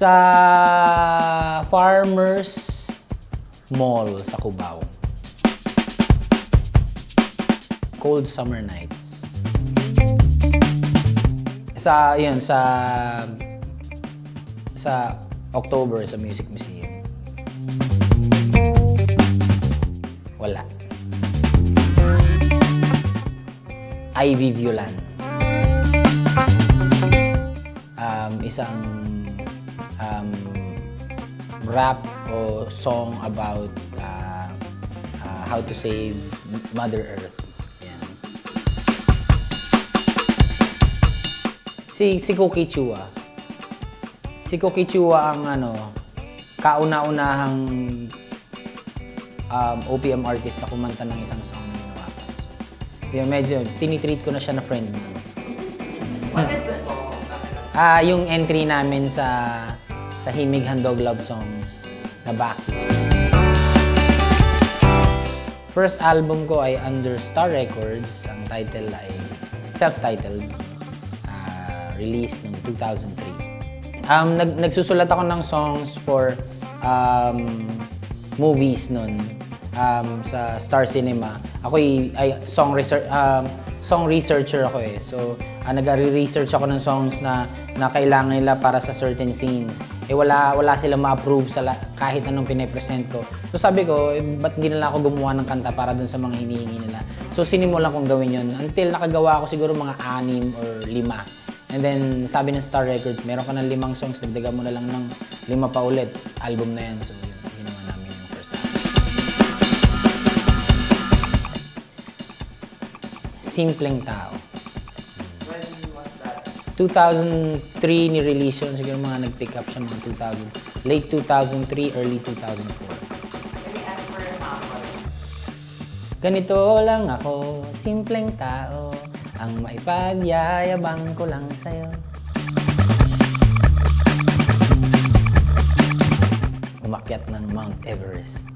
Sa Farmers Mall sa Cubao. Cold Summer Nights. Yun, sa October sa Music Museum. Wala. Ivy Violan. Isang rap o song about how to save Mother Earth. Yan. Si Cookie Chua. Si Cookie Chua ang kauna-unahang OPM artist na kumanta ng isang song na ginawa ko. So, yun, medyo tinitreat ko na siya na friend. What is the song? Yung entry namin sa Himig Handog Love Songs na Baki. First album ko ay under Star Records. Ang title ay self-titled. Released noong 2003. Nagsusulat ako ng songs for movies nun. Sa Star Cinema. Ako ay song researcher ako eh. So, nag-research ako ng songs na kailangan nila para sa certain scenes. Wala silang ma-approve sa kahit anong pinapresent ko. So sabi ko, ba't hindi nila ako gumawa ng kanta para dun sa mga hinihingi nila? So sinimulan kong gawin yun. Until nakagawa ako siguro mga 6 or 5. And then sabi ng Star Records, meron ka ng 5 songs, dagdagan mo na lang ng 5 pa ulit. Album na yan. So yun, ginawa namin yung first album. Simpleng Tao. 2003 ni-release yun. Siguro mga nag-pick up siya mga 2000. Late 2003, early 2004. Ganito lang ako, simpleng tao. Ang maipagyayabang ko lang sa'yo. Umakyat ng Mount Everest.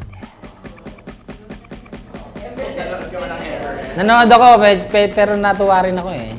Nanonood ako, pero natuwa rin ako eh.